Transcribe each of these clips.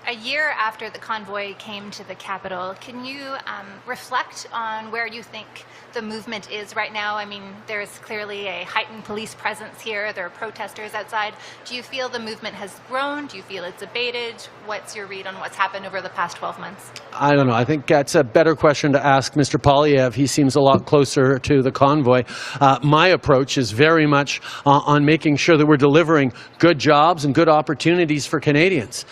A year after the convoy came to the Capitol, can you reflect on where you think the movement is right now? I mean, there's clearly a heightened police presence here. There are protesters outside. Do you feel the movement has grown? Do you feel it's abated? What's your read on what's happened over the past 12 months? I don't know. I think that's a better question to ask Mr. Poilievre. He seems a lot closer to the convoy. My approach is very much on making sure that we're delivering good jobs and good opportunities for Canadians.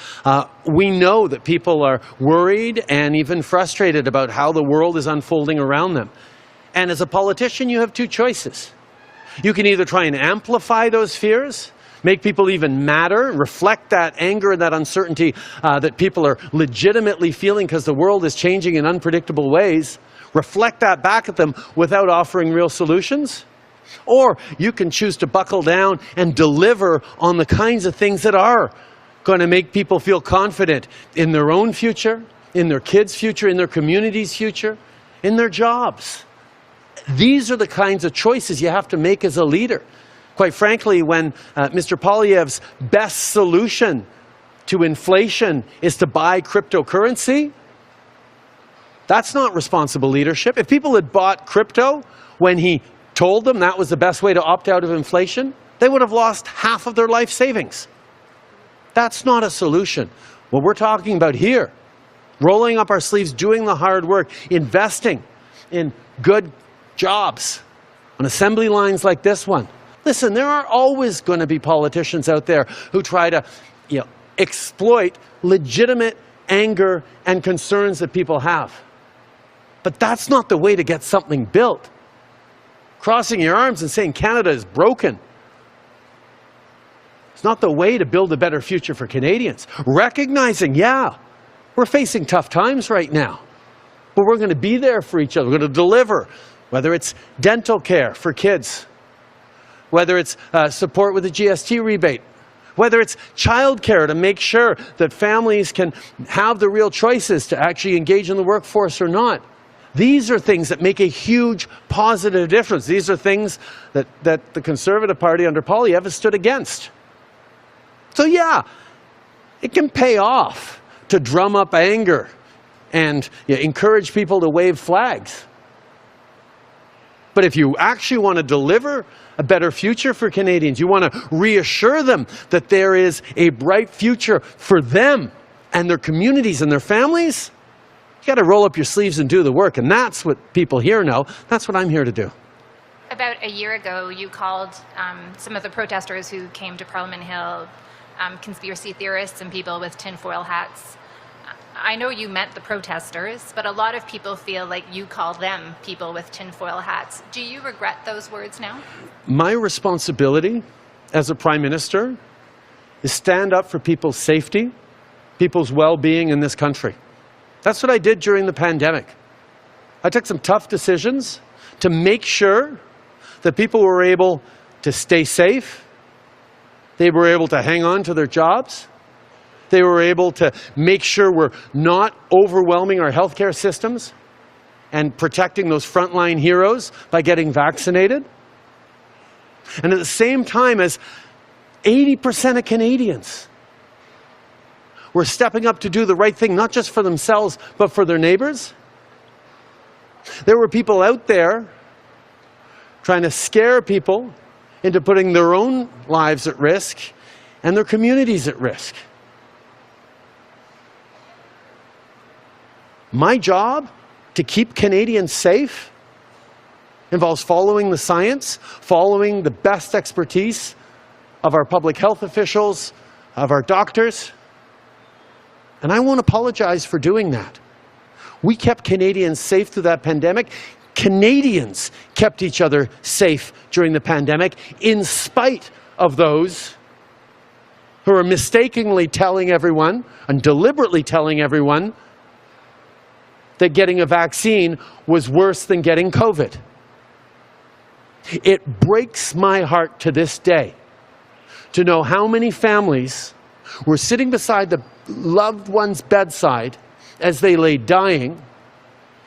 We know that people are worried and even frustrated about how the world is unfolding around them. And as a politician, you have two choices. You can either try and amplify those fears, make people even madder, reflect that anger and that uncertainty that people are legitimately feeling because the world is changing in unpredictable ways, reflect that back at them without offering real solutions. Or you can choose to buckle down and deliver on the kinds of things that are going to make people feel confident in their own future, in their kids' future, in their community's future, in their jobs. These are the kinds of choices you have to make as a leader. Quite frankly, when Mr. Poilievre's best solution to inflation is to buy cryptocurrency, that's not responsible leadership. If people had bought crypto when he told them that was the best way to opt out of inflation, they would have lost half of their life savings. That's not a solution. What we're talking about here, rolling up our sleeves, doing the hard work, investing in good jobs on assembly lines like this one. Listen, there are always going to be politicians out there who try to, exploit legitimate anger and concerns that people have. But that's not the way to get something built. Crossing your arms and saying Canada is broken. It's not the way to build a better future for Canadians. Recognizing, we're facing tough times right now, but we're going to be there for each other. We're going to deliver, whether it's dental care for kids, whether it's support with the GST rebate, whether it's childcare to make sure that families can have the real choices to actually engage in the workforce or not. These are things that make a huge positive difference. These are things that the Conservative Party under Poilievre has stood against. So it can pay off to drum up anger and encourage people to wave flags. But if you actually want to deliver a better future for Canadians, you want to reassure them that there is a bright future for them and their communities and their families, you got to roll up your sleeves and do the work. And that's what people here know. That's what I'm here to do. About a year ago, you called some of the protesters who came to Parliament Hill conspiracy theorists and people with tinfoil hats. I know you meant the protesters, but a lot of people feel like you call them people with tinfoil hats. Do you regret those words now? My responsibility as a Prime Minister is stand up for people's safety, people's well-being in this country. That's what I did during the pandemic. I took some tough decisions to make sure that people were able to stay safe, they were able to hang on to their jobs, they were able to make sure we're not overwhelming our healthcare systems and protecting those frontline heroes by getting vaccinated. And at the same time as 80% of Canadians were stepping up to do the right thing, not just for themselves, but for their neighbors, there were people out there trying to scare people into putting their own lives at risk and their communities at risk. My job to keep Canadians safe involves following the science, following the best expertise of our public health officials, of our doctors. And I won't apologize for doing that. We kept Canadians safe through that pandemic. Canadians kept each other safe during the pandemic in spite of those who are mistakenly telling everyone and deliberately telling everyone that getting a vaccine was worse than getting COVID. It breaks my heart to this day to know how many families were sitting beside the loved one's bedside as they lay dying,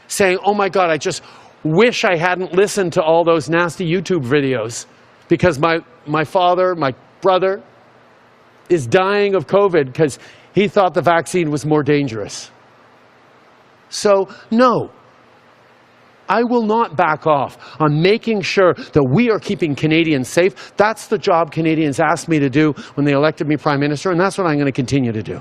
saying, "Oh my God, I just wish I hadn't listened to all those nasty YouTube videos because my father, my brother, is dying of COVID because he thought the vaccine was more dangerous. So, no. I will not back off on making sure that we are keeping Canadians safe. That's the job Canadians asked me to do when they elected me Prime Minister, and that's what I'm going to continue to do.